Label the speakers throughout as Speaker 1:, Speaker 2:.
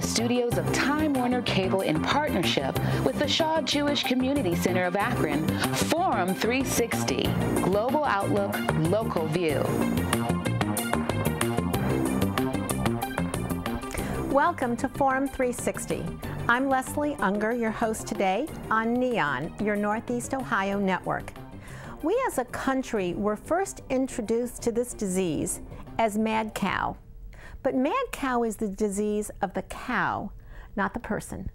Speaker 1: the studios of Time Warner Cable in partnership with the Shaw Jewish Community Center of Akron, Forum 360, Global Outlook, Local View.
Speaker 2: Welcome to Forum 360. I'm Leslie Ungar, your host today on Neon, your Northeast Ohio network. We as a country were first introduced to this disease as mad cow. But mad cow is the disease of the cow, not the person.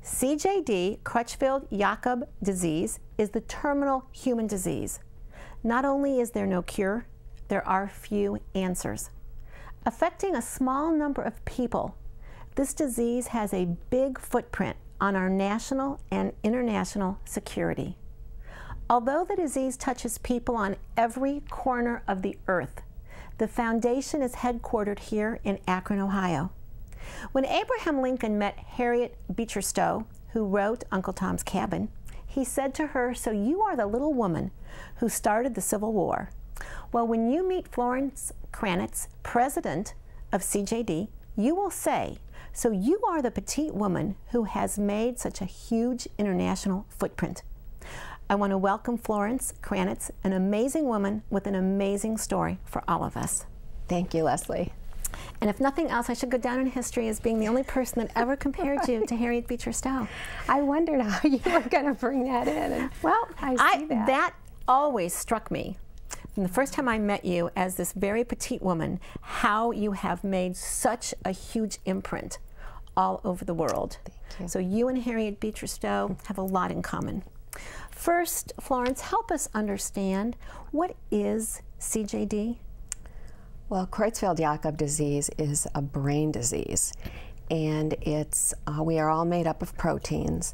Speaker 2: CJD, Creutzfeldt-Jakob disease, is the terminal human disease. Not only is there no cure, there are few answers. Affecting a small number of people, this disease has a big footprint on our national and international security. Although the disease touches people on every corner of the earth, the foundation is headquartered here in Akron, Ohio. When Abraham Lincoln met Harriet Beecher Stowe, who wrote Uncle Tom's Cabin, he said to her, "So you are the little woman who started the Civil War." Well, when you meet Florence Kranitz, president of CJD, you will say, "So you are the petite woman who has made such a huge international footprint." I want to welcome Florence Kranitz, an amazing woman with an amazing story for all of us.
Speaker 3: Thank you, Leslie.
Speaker 2: And if nothing else, I should go down in history as being the only person that ever compared you to Harriet Beecher Stowe.
Speaker 3: I wondered how you were going to bring that in. And
Speaker 2: well,
Speaker 3: I see that.
Speaker 2: That always struck me from the first time I met you as this very petite woman, how you have made such a huge imprint all over the world.
Speaker 3: Thank you.
Speaker 2: So you and Harriet Beecher Stowe have a lot in common. First, Florence, help us understand, what is CJD?
Speaker 3: Well, Creutzfeldt-Jakob disease is a brain disease, and it's we are all made up of proteins,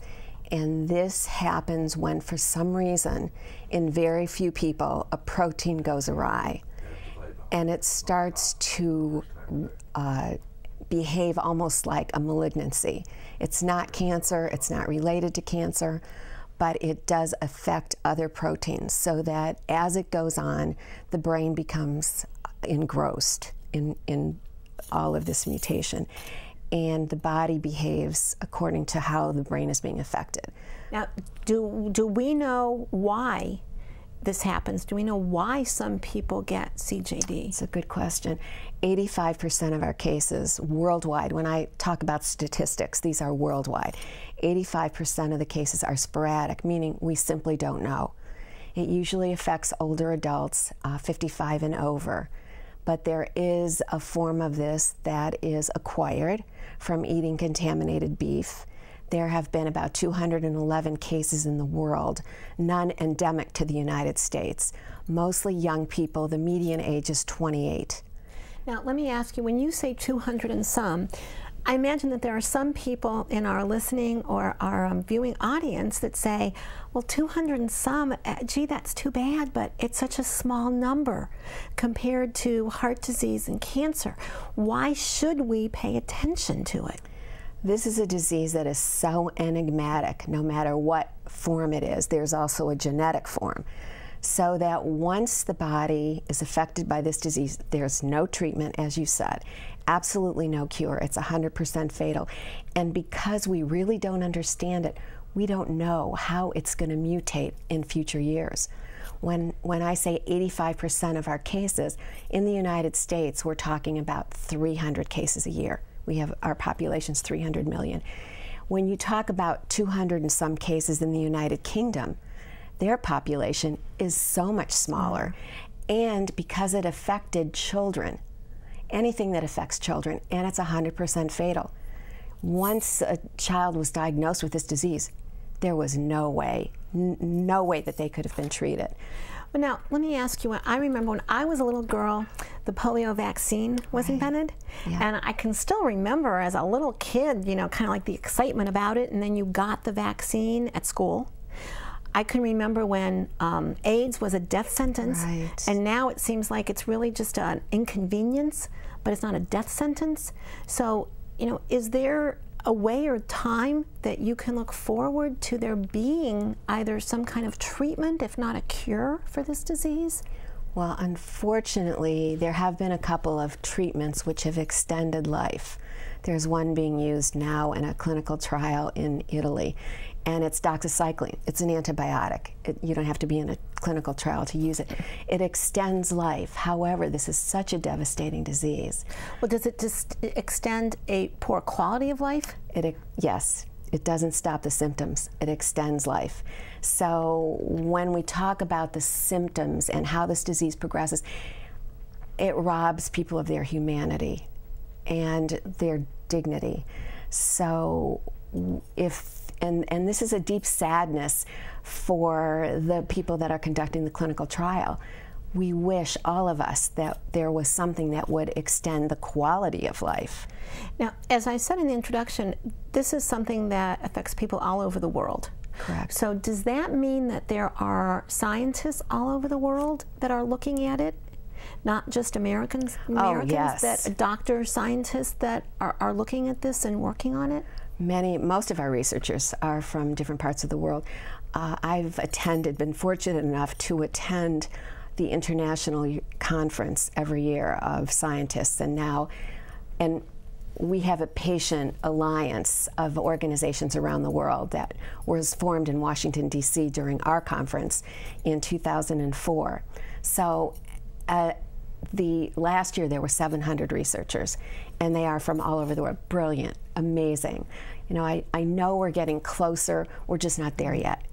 Speaker 3: and this happens when, for some reason, in very few people, a protein goes awry, and it starts to behave almost like a malignancy. It's not cancer, it's not related to cancer, but it does affect other proteins, so that as it goes on, the brain becomes engrossed in all of this mutation, and the body behaves according to how the brain is being affected.
Speaker 2: Now, do we know why this happens? Do we know why some people get CJD?
Speaker 3: It's a good question. 85% of our cases worldwide, when I talk about statistics, these are worldwide, 85% of the cases are sporadic, meaning we simply don't know. It usually affects older adults, 55 and over. But there is a form of this that is acquired from eating contaminated beef. There have been about 211 cases in the world, none endemic to the United States. Mostly young people, the median age is 28.
Speaker 2: Now, let me ask you, when you say 200 and some, I imagine that there are some people in our listening or our viewing audience that say, well, 200 and some, gee, that's too bad, but it's such a small number compared to heart disease and cancer. Why should we pay attention to it?
Speaker 3: This is a disease that is so enigmatic, no matter what form it is. There's also a genetic form. So that once the body is affected by this disease, there's no treatment, as you said, absolutely no cure. It's 100% fatal. And because we really don't understand it, we don't know how it's going to mutate in future years. When I say 85% of our cases, in the United States, we're talking about 300 cases a year. Our population's 300 million. When you talk about 200 and some cases in the United Kingdom, their population is so much smaller. And because it affected children, anything that affects children, and it's 100% fatal. Once a child was diagnosed with this disease, there was no way that they could have been treated.
Speaker 2: Well, now, let me ask you, I remember when I was a little girl, the polio vaccine was invented, and I can still remember as a little kid, you know, kind of like the excitement about it, and then you got the vaccine at school. I can remember when AIDS was a death sentence, and now it seems like it's really just an inconvenience, but it's not a death sentence. So, you know, is there a way or time that you can look forward to there being either some kind of treatment, if not a cure, for this disease?
Speaker 3: Well, unfortunately, there have been a couple of treatments which have extended life. There's one being used now in a clinical trial in Italy, and it's doxycycline. It's an antibiotic. You don't have to be in a clinical trial to use it. It extends life. However, this is such a devastating disease.
Speaker 2: Well, does it just extend a poor quality of life?
Speaker 3: Yes. It doesn't stop the symptoms. It extends life. So when we talk about the symptoms and how this disease progresses, it robs people of their humanity and their dignity. So and this is a deep sadness for the people that are conducting the clinical trial. We wish, all of us, that there was something that would extend the quality of life.
Speaker 2: Now, as I said in the introduction, this is something that affects people all over the world.
Speaker 3: Correct.
Speaker 2: So does that mean that there are scientists all over the world that are looking at it? Not just Americans,
Speaker 3: Oh, yes.
Speaker 2: that doctors, scientists that are looking at this and working on it?
Speaker 3: Most of our researchers are from different parts of the world. I've been fortunate enough to attend the international conference every year of scientists, and we have a patient alliance of organizations around the world that was formed in Washington, D.C. during our conference in 2004. So the last year there were 700 researchers, and they are from all over the world. Brilliant, amazing. You know, I know we're getting closer, we're just not there yet.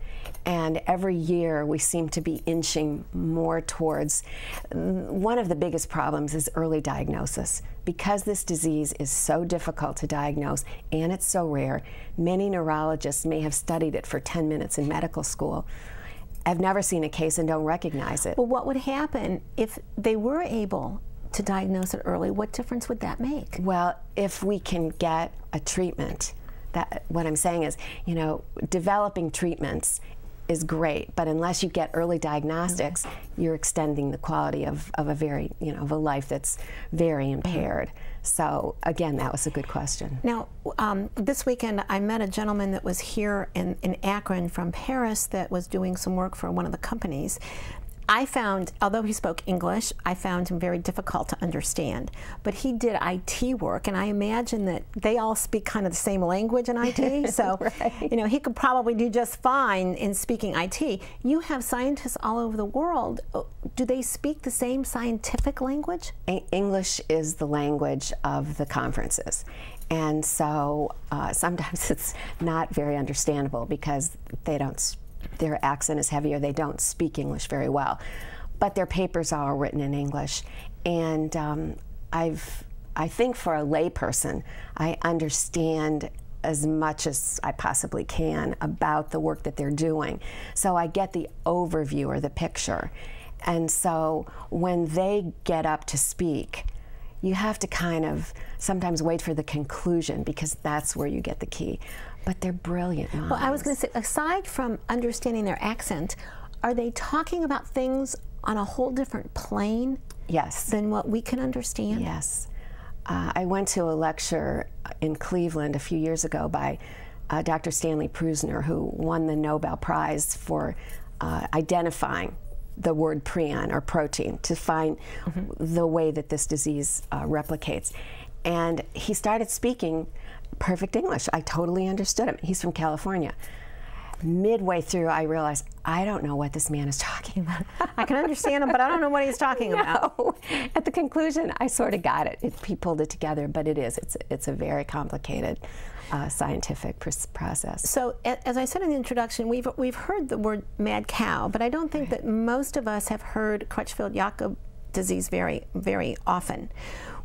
Speaker 3: And every year we seem to be inching more towards, one of the biggest problems is early diagnosis. Because this disease is so difficult to diagnose and it's so rare, many neurologists may have studied it for 10 minutes in medical school. I've never seen a case and don't recognize it.
Speaker 2: Well, what would happen if they were able to diagnose it early? What difference would that make?
Speaker 3: Well, if we can get a treatment, what I'm saying is, you know, developing treatments is great, but unless you get early diagnostics, you're extending the quality of a of a life that's very impaired. So again, that was a good question.
Speaker 2: Now, this weekend I met a gentleman that was here in Akron from Paris that was doing some work for one of the companies. I found, although he spoke English, I found him very difficult to understand. But he did IT work, and I imagine that they all speak kind of the same language in IT. So,
Speaker 3: right.
Speaker 2: You know, he could probably do just fine in speaking IT. You have scientists all over the world. Do they speak the same scientific language?
Speaker 3: English is the language of the conferences. And so sometimes it's not very understandable because their accent is heavy or they don't speak English very well. But their papers are all written in English. And I think for a layperson, I understand as much as I possibly can about the work that they're doing. So I get the overview or the picture. And so when they get up to speak, you have to kind of sometimes wait for the conclusion because that's where you get the key. But they're brilliant minds.
Speaker 2: Well, I was going to say, aside from understanding their accent, are they talking about things on a whole different plane?
Speaker 3: Yes.
Speaker 2: Than what we can understand?
Speaker 3: Yes. I went to a lecture in Cleveland a few years ago by Dr. Stanley Prusiner, who won the Nobel Prize for identifying the word prion, or protein, to find the way that this disease replicates. And he started speaking perfect English. I totally understood him. He's from California. Midway through, I realized, I don't know what this man is talking about.
Speaker 2: I can understand him, but I don't know what he's talking about.
Speaker 3: At the conclusion, I sort of got it. He pulled it together, but it's a very complicated scientific process.
Speaker 2: So, as I said in the introduction, we've heard the word mad cow, but I don't think that most of us have heard Creutzfeldt-Jakob disease very, very often.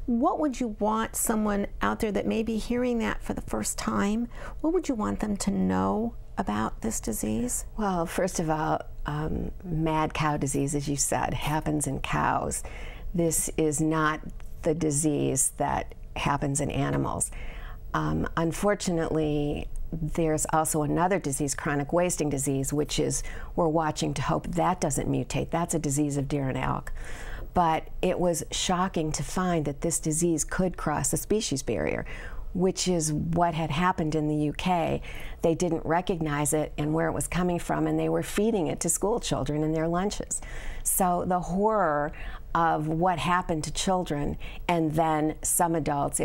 Speaker 2: What would you want someone out there that may be hearing that for the first time, what would you want them to know about this disease?
Speaker 3: Well, first of all, mad cow disease, as you said, happens in cows. This is not the disease that happens in animals. Unfortunately, there's also another disease, chronic wasting disease, which is, we're watching to hope that doesn't mutate. That's a disease of deer and elk. But it was shocking to find that this disease could cross the species barrier. which is what had happened in the UK. They didn't recognize it and where it was coming from, and they were feeding it to school children in their lunches. So the horror of what happened to children, and then some adults,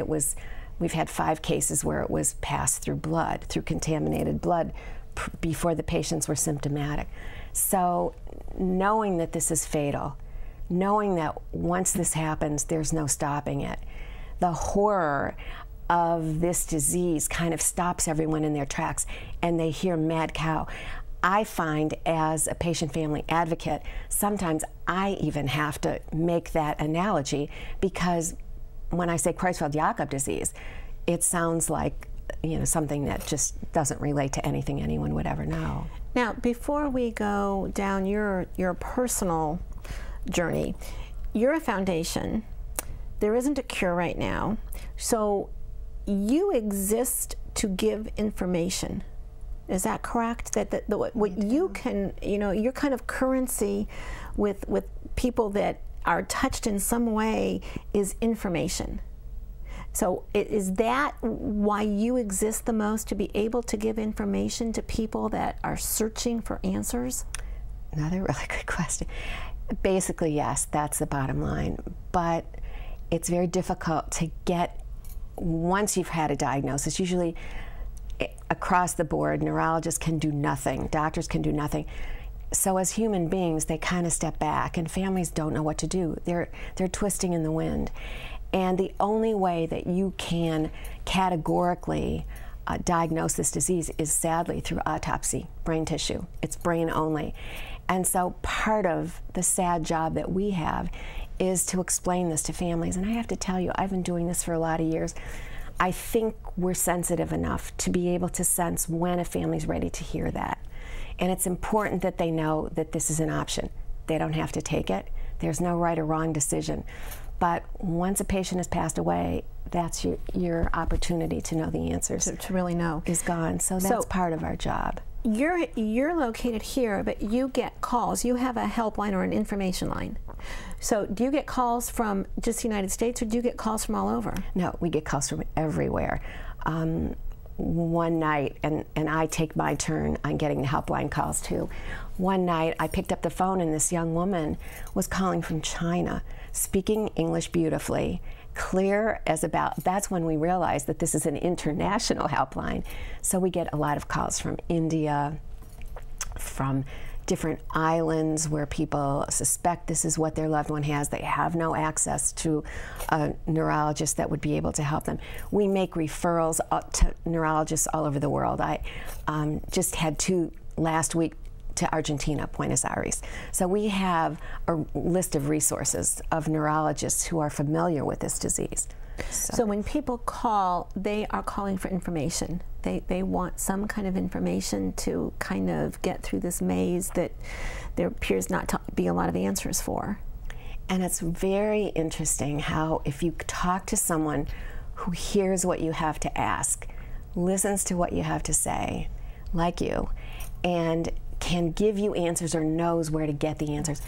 Speaker 3: we've had 5 cases where it was passed through blood, through contaminated blood, before the patients were symptomatic. So knowing that this is fatal, knowing that once this happens, there's no stopping it, the horror of this disease kind of stops everyone in their tracks, and they hear mad cow. I find, as a patient family advocate, sometimes I even have to make that analogy, because when I say Creutzfeldt-Jakob disease, it sounds like, you know, something that just doesn't relate to anything anyone would ever know.
Speaker 2: Now, before we go down your personal journey, you're a foundation. There isn't a cure right now, so you exist to give information. Is that correct? That what you can, you know, your kind of currency with people that are touched in some way is information. So is that why you exist the most, to be able to give information to people that are searching for answers?
Speaker 3: Another really good question. Basically, yes, that's the bottom line. But it's very difficult to get, once you've had a diagnosis, usually across the board, neurologists can do nothing, doctors can do nothing. So as human beings, they kind of step back, and families don't know what to do. They're twisting in the wind. And the only way that you can categorically diagnose this disease is, sadly, through autopsy, brain tissue. It's brain only. And so part of the sad job that we have is to explain this to families. And I have to tell you, I've been doing this for a lot of years. I think we're sensitive enough to be able to sense when a family's ready to hear that. And it's important that they know that this is an option. They don't have to take it. There's no right or wrong decision. But once a patient has passed away, that's your opportunity to know the answers.
Speaker 2: To really know.
Speaker 3: Is gone. So that's part of our job.
Speaker 2: You're located here, but you get calls. You have a helpline or an information line. So do you get calls from just the United States, or do you get calls from all over?
Speaker 3: No, we get calls from everywhere. One night, and I take my turn on getting the helpline calls too. One night I picked up the phone, and this young woman was calling from China, speaking English beautifully, clear as about. That's when we realized that this is an international helpline. So we get a lot of calls from India, from different islands where people suspect this is what their loved one has. They have no access to a neurologist that would be able to help them. We make referrals to neurologists all over the world. I just had 2 last week to Argentina, Buenos Aires. So we have a list of resources of neurologists who are familiar with this disease.
Speaker 2: So when people call, they are calling for information. They want some kind of information to kind of get through this maze that there appears not to be a lot of answers for.
Speaker 3: And it's very interesting how, if you talk to someone who hears what you have to ask, listens to what you have to say, like you, and can give you answers or knows where to get the answers,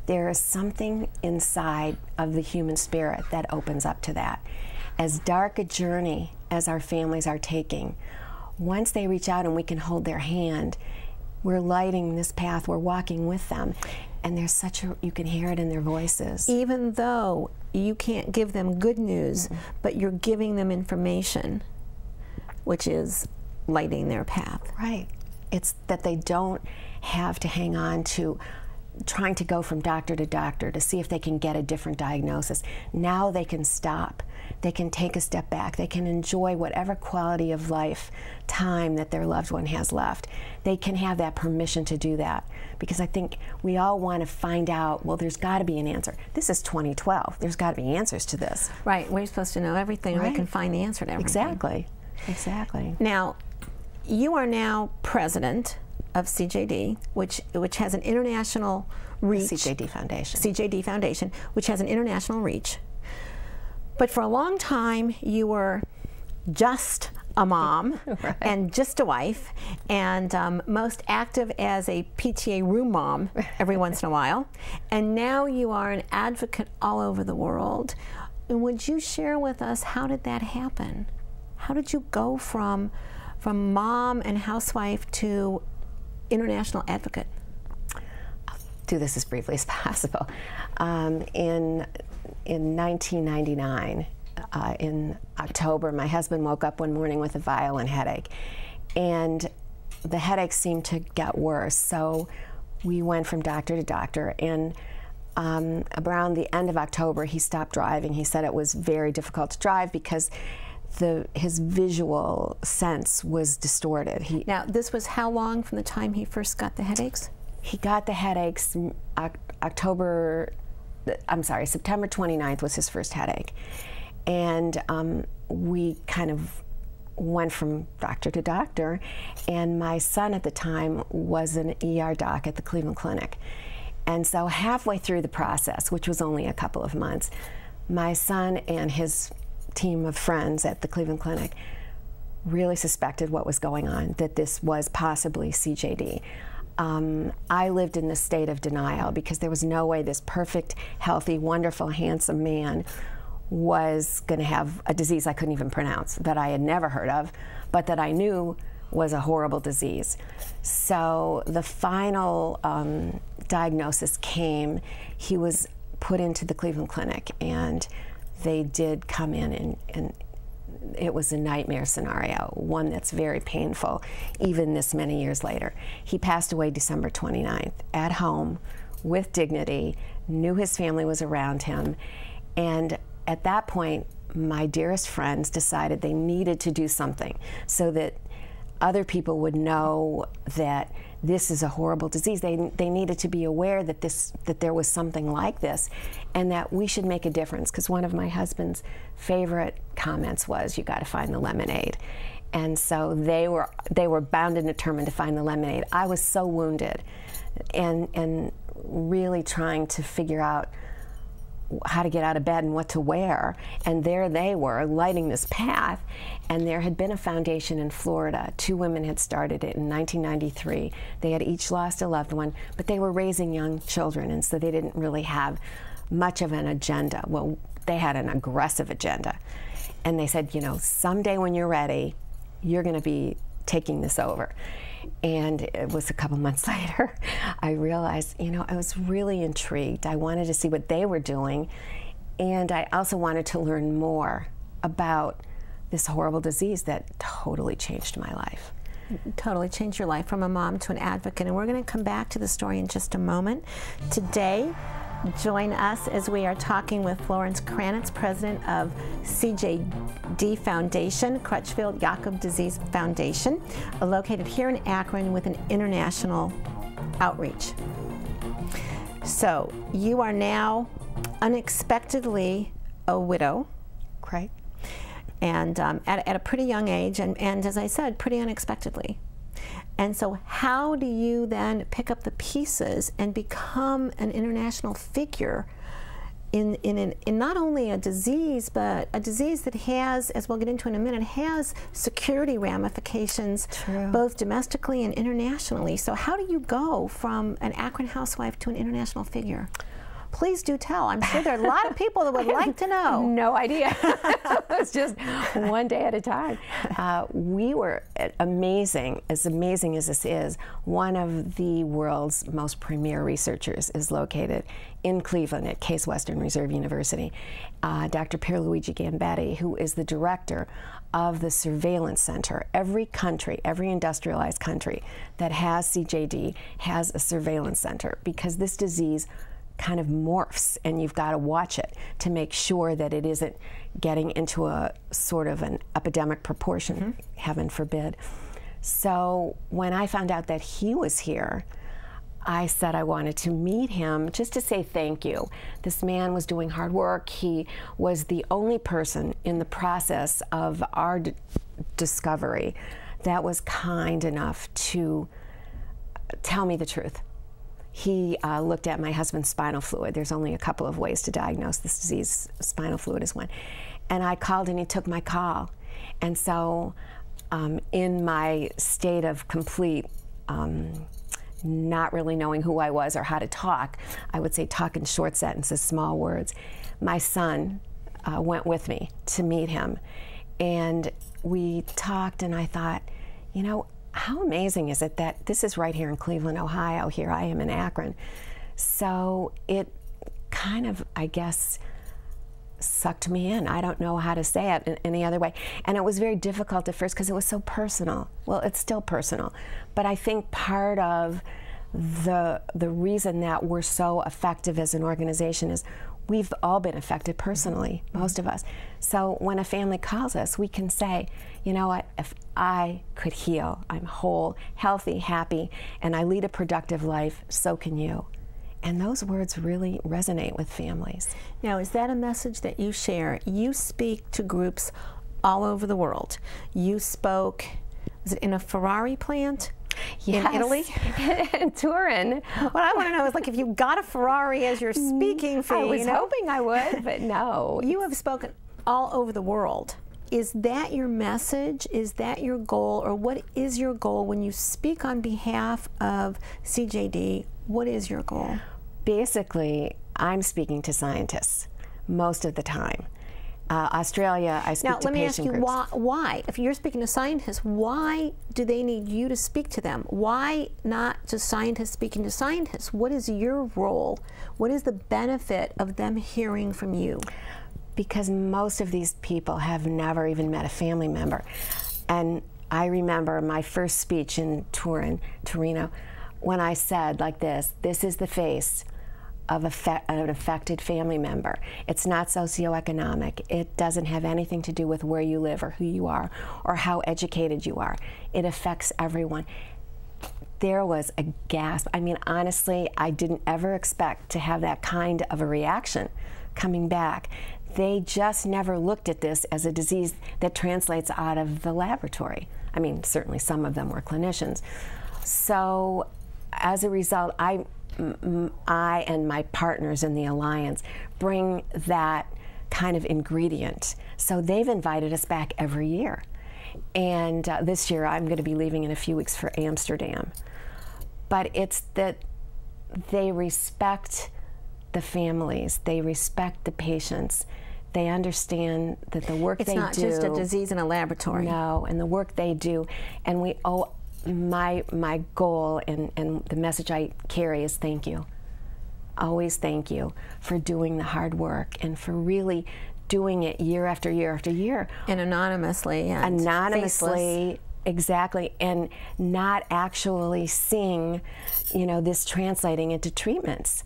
Speaker 3: there is something inside of the human spirit that opens up to that. As dark a journey as our families are taking, once they reach out and we can hold their hand, we're lighting this path, we're walking with them, and there's such a, you can hear it in their voices.
Speaker 2: Even though you can't give them good news, but you're giving them information, which is lighting their path.
Speaker 3: Right. It's that they don't have to hang on to trying to go from doctor to doctor to see if they can get a different diagnosis. Now they can stop. They can take a step back. They can enjoy whatever quality of life, time that their loved one has left. They can have that permission to do that, because I think we all want to find out, well, there's got to be an answer. This is 2012. There's got to be answers to this.
Speaker 2: Right. We're supposed to know everything,
Speaker 3: right.
Speaker 2: We can find the answer to everything.
Speaker 3: Exactly. Exactly.
Speaker 2: Now, you are now president of CJD, which has an international reach.
Speaker 3: CJD Foundation.
Speaker 2: CJD Foundation, which has an international reach. But for a long time, you were just a mom
Speaker 3: right.
Speaker 2: and just a wife, and most active as a PTA room mom every once in a while. And now you are an advocate all over the world. And would you share with us, how did that happen? How did you go from mom and housewife to international advocate?
Speaker 3: I'll do this as briefly as possible. In 1999, in October, my husband woke up one morning with a violent headache, and the headache seemed to get worse. So we went from doctor to doctor, and around the end of October, he stopped driving. He said it was very difficult to drive because his visual sense was distorted.
Speaker 2: Now, this was how long from the time he first got the headaches?
Speaker 3: He got the headaches September 29th was his first headache. And we kind of went from doctor to doctor, and my son at the time was an ER doc at the Cleveland Clinic. And so halfway through the process, which was only a couple of months, my son and his team of friends at the Cleveland Clinic really suspected what was going on, that this was possibly CJD. I lived in this state of denial because there was no way this perfect, healthy, wonderful, handsome man was going to have a disease I couldn't even pronounce, that I had never heard of, but that I knew was a horrible disease. So the final diagnosis came. He was put into the Cleveland Clinic, and they did come in, and it was a nightmare scenario, one that's very painful, even this many years later. He passed away December 29th, at home, with dignity, knew his family was around him, and at that point, my dearest friends decided they needed to do something so that other people would know that this is a horrible disease. They needed to be aware that there was something like this, and that we should make a difference. Because one of my husband's favorite comments was, "You got to find the lemonade." And so they were bound and determined to find the lemonade. I was so wounded, and really trying to figure out how to get out of bed and what to wear, and there they were lighting this path. And there had been a foundation in Florida. 2 women had started it in 1993. They had each lost a loved one, but they were raising young children, and so they didn't really have much of an agenda. Well, they had an aggressive agenda, and they said, you know, someday when you're ready, you're going to be taking this over. And it was a couple months later, I realized, you know, I was really intrigued. I wanted to see what they were doing, and I also wanted to learn more about this horrible disease that totally changed my life.
Speaker 2: Totally changed your life, from a mom to an advocate. And we're going to come back to the story in just a moment. Today, join us as we are talking with Florence Kranitz, president of CJD Foundation, Creutzfeldt-Jakob Disease Foundation, located here in Akron with an international outreach. So you are now unexpectedly a widow.
Speaker 3: Right.
Speaker 2: And at a pretty young age, and as I said, pretty unexpectedly. And so how do you then pick up the pieces and become an international figure in not only a disease, but a disease that has, as we'll get into in a minute, has security ramifications, both domestically and internationally. So how do you go from an Akron housewife to an international figure? Please do tell. I'm sure there are a lot of people that would like to know.
Speaker 3: No idea. It's just one day at a time. We were amazing as this is. One of the world's most premier researchers is located in Cleveland at Case Western Reserve University. Dr. Pierluigi Gambetti, who is the director of the surveillance center. Every country, every industrialized country that has CJD has a surveillance center, because this disease kind of morphs, and you've got to watch it to make sure that it isn't getting into a sort of an epidemic proportion, heaven forbid. So when I found out that he was here, I said I wanted to meet him just to say thank you. This man was doing hard work. He was the only person in the process of our discovery that was kind enough to tell me the truth. He looked at my husband's spinal fluid. There's only a couple of ways to diagnose this disease. Spinal fluid is one. And I called, and he took my call. And so in my state of complete not really knowing who I was or how to talk, I would say talk in short sentences, small words. My son went with me to meet him. And we talked, and I thought, you know, how amazing is it that this is right here in Cleveland, Ohio. Here I am in Akron. So it kind of, I guess, sucked me in. I don't know how to say it in any other way. And it was very difficult at first because it was so personal. Well, it's still personal. But I think part of the reason that we're so effective as an organization is we've all been affected personally, most of us. So when a family calls us, we can say, you know what, if I could heal, I'm whole, healthy, happy, and I lead a productive life, so can you. And those words really resonate with families.
Speaker 2: Now, is that a message that you share? You speak to groups all over the world. You spoke, was it in a Ferrari plant?
Speaker 3: Yes.
Speaker 2: In Italy?
Speaker 3: In Turin.
Speaker 2: What I want to know is, like, if you got a Ferrari as your speaking fee.
Speaker 3: I was hoping I would, but no.
Speaker 2: You have spoken all over the world. Is that your message? Is that your goal? Or what is your goal when you speak on behalf of CJD? What is your goal?
Speaker 3: Basically, I'm speaking to scientists most of the time. Australia, I speak to patient groups.
Speaker 2: Now, let me ask you, why? If you're speaking to scientists, why do they need you to speak to them? Why not just scientists speaking to scientists? What is your role? What is the benefit of them hearing from you?
Speaker 3: Because most of these people have never even met a family member. And I remember my first speech in Torino, when I said like this is the face of an affected family member. It's not socioeconomic. It doesn't have anything to do with where you live or who you are or how educated you are. It affects everyone. There was a gasp. I mean, honestly, I didn't ever expect to have that kind of a reaction coming back. They just never looked at this as a disease that translates out of the laboratory. I mean, certainly some of them were clinicians. So as a result, I and my partners in the Alliance bring that kind of ingredient. So they've invited us back every year. And this year I'm going to be leaving in a few weeks for Amsterdam. But it's that they respect the families, they respect the patients, they understand that the work they do...
Speaker 2: It's not just a disease in a laboratory.
Speaker 3: No, and the work they do, and we owe... My goal and the message I carry is thank you. Always thank you for doing the hard work and for really doing it year after year after year.
Speaker 2: And anonymously. And
Speaker 3: anonymously,
Speaker 2: faceless.
Speaker 3: Exactly, and not actually seeing, you know, this translating into treatments.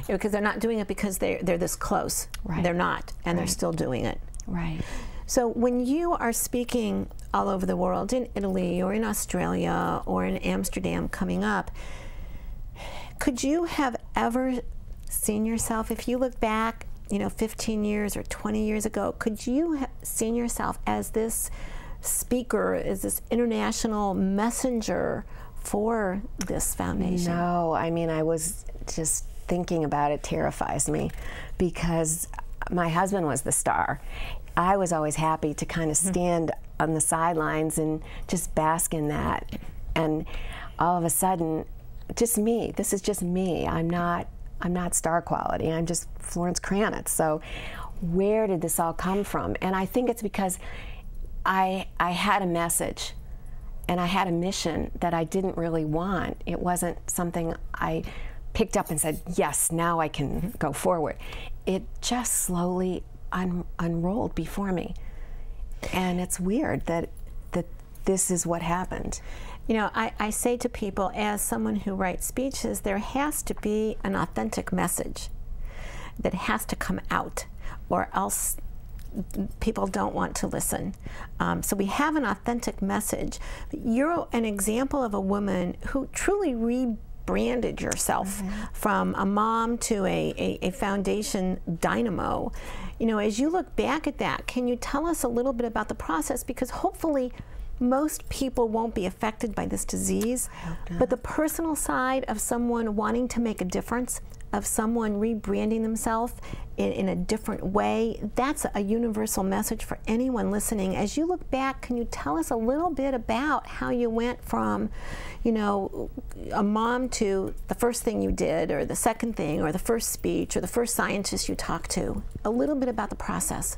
Speaker 2: Because they're not doing it because they're this close.
Speaker 3: Right.
Speaker 2: They're not, and
Speaker 3: right.
Speaker 2: They're still doing it.
Speaker 3: Right.
Speaker 2: So when you are speaking all over the world, in Italy or in Australia or in Amsterdam coming up, could you have ever seen yourself, if you look back, you know, 15 years or 20 years ago, could you have seen yourself as this speaker, as this international messenger for this foundation?
Speaker 3: No, I mean, I was just thinking about it terrifies me because my husband was the star. I was always happy to kind of stand on the sidelines and just bask in that. And all of a sudden, just me. This is just me. I'm not star quality. I'm just Florence Kranitz. So where did this all come from? And I think it's because I had a message and I had a mission that I didn't really want. It wasn't something I picked up and said, yes, now I can go forward. It just slowly unrolled before me. And it's weird that this is what happened.
Speaker 2: You know, I say to people, as someone who writes speeches, there has to be an authentic message that has to come out, or else people don't want to listen. So we have an authentic message. You're an example of a woman who truly rebranded yourself from a mom to a foundation dynamo. You know, as you look back at that, can you tell us a little bit about the process? Because hopefully most people won't be affected by this disease, but the personal side of someone wanting to make a difference, of someone rebranding themselves in a different way, that's a universal message for anyone listening. As you look back, can you tell us a little bit about how you went from, you know, a mom to the first thing you did, or the second thing, or the first speech, or the first scientist you talked to? A little bit about the process.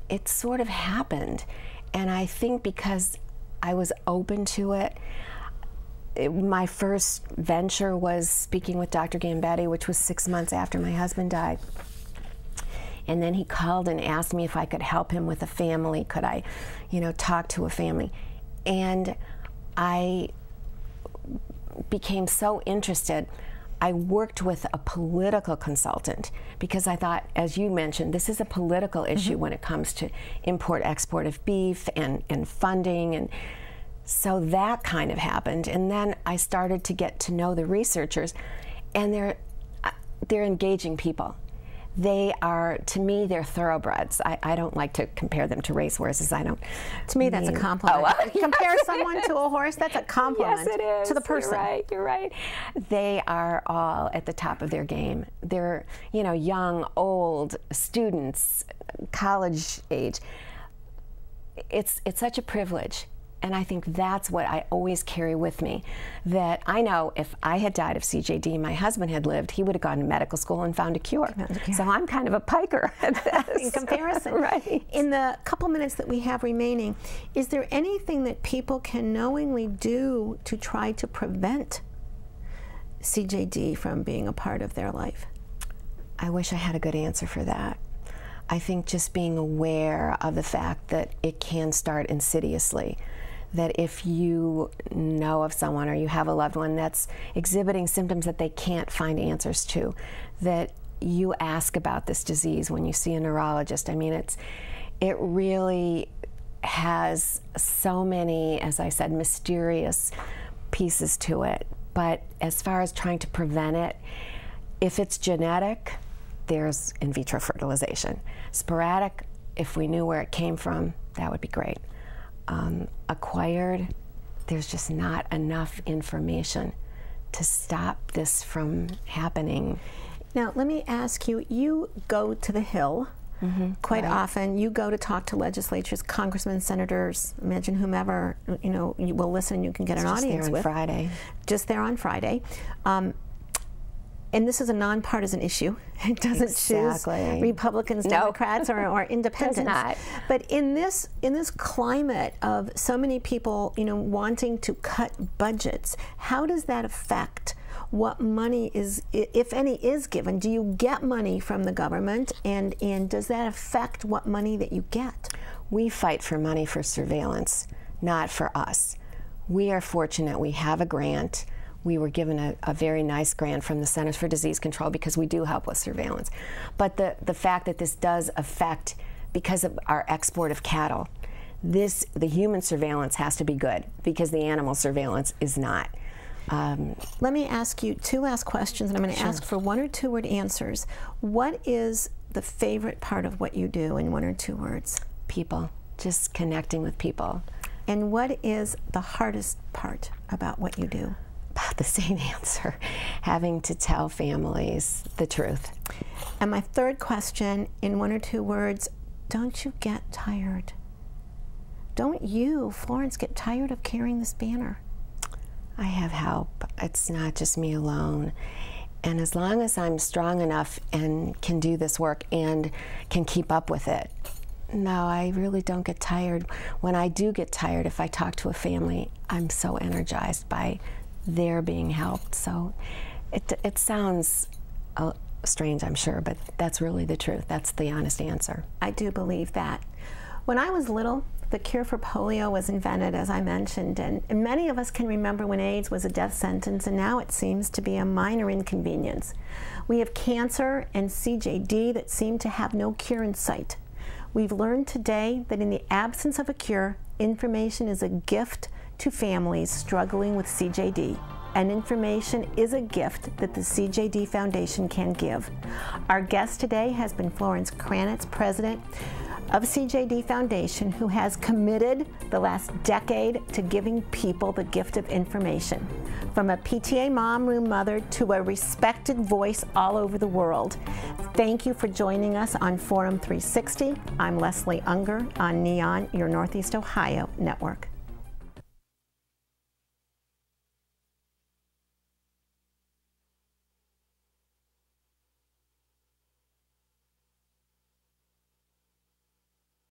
Speaker 3: it sort of happened. And I think because I was open to it, my first venture was speaking with Dr. Gambetti, which was 6 months after my husband died. And then he called and asked me if I could help him with a family. Could I, talk to a family? And I became so interested. I worked with a political consultant because I thought, as you mentioned, this is a political issue when it comes to import-export of beef and funding. And so that kind of happened. And then I started to get to know the researchers, and they're engaging people. They are, to me, they're thoroughbreds. I don't like to compare them to racehorses.
Speaker 2: To me, that's a compliment. Compare someone to a horse, that's a compliment.
Speaker 3: Yes, it is.
Speaker 2: To the person.
Speaker 3: You're right. They are all at the top of their game. They're, young, old, students, college age. It's such a privilege. And I think that's what I always carry with me, that I know if I had died of CJD, my husband had lived, he would have gone to medical school and found a cure. So I'm kind of a piker at this.
Speaker 2: In comparison.
Speaker 3: Right.
Speaker 2: In the couple minutes that we have remaining, is there anything that people can knowingly do to try to prevent CJD from being a part of their life?
Speaker 3: I wish I had a good answer for that. I think just being aware of the fact that it can start insidiously. That if you know of someone or you have a loved one that's exhibiting symptoms that they can't find answers to, that you ask about this disease when you see a neurologist. I mean, it really has so many, as I said, mysterious pieces to it. But as far as trying to prevent it, if it's genetic, there's in vitro fertilization. Sporadic, if we knew where it came from, that would be great. Acquired, there's just not enough information to stop this from happening.
Speaker 2: Now, let me ask you, you go to the Hill quite often. You go to talk to legislatures, congressmen, senators, imagine whomever, you will listen and you can get an audience with. Just there on Friday. And this is a nonpartisan issue. It doesn't choose Republicans, Democrats, or independents.
Speaker 3: It does not.
Speaker 2: But in this climate of so many people, wanting to cut budgets, how does that affect what money is, if any, is given? Do you get money from the government, and does that affect what money that you get?
Speaker 3: We fight for money for surveillance, not for us. We are fortunate. We have a grant. We were given a very nice grant from the Centers for Disease Control because we do help with surveillance. But the fact that this does affect, because of our export of cattle, the human surveillance has to be good because the animal surveillance is not.
Speaker 2: Let me ask you two last questions, and I'm going to ask for 1 or 2 word answers. What is the favorite part of what you do in 1 or 2 words?
Speaker 3: People, just connecting with people.
Speaker 2: And what is the hardest part about what you do?
Speaker 3: About the same answer, having to tell families the truth.
Speaker 2: And my third question, in 1 or 2 words, don't you get tired? Don't you, Florence, get tired of carrying this banner?
Speaker 3: I have help. It's not just me alone. And as long as I'm strong enough and can do this work and can keep up with it, no, I really don't get tired. When I do get tired, if I talk to a family, I'm so energized by their being helped. So it sounds strange, I'm sure, but that's really the truth. That's the honest answer.
Speaker 2: I do believe that. When I was little, the cure for polio was invented, as I mentioned, and many of us can remember when AIDS was a death sentence, and now it seems to be a minor inconvenience. We have cancer and CJD that seem to have no cure in sight. We've learned today that in the absence of a cure, information is a gift to families struggling with CJD, and information is a gift that the CJD Foundation can give. Our guest today has been Florence Kranitz, president of CJD Foundation, who has committed the last decade to giving people the gift of information. From a PTA mom room mother to a respected voice all over the world. Thank you for joining us on Forum 360. I'm Leslie Ungar on Neon, your Northeast Ohio network.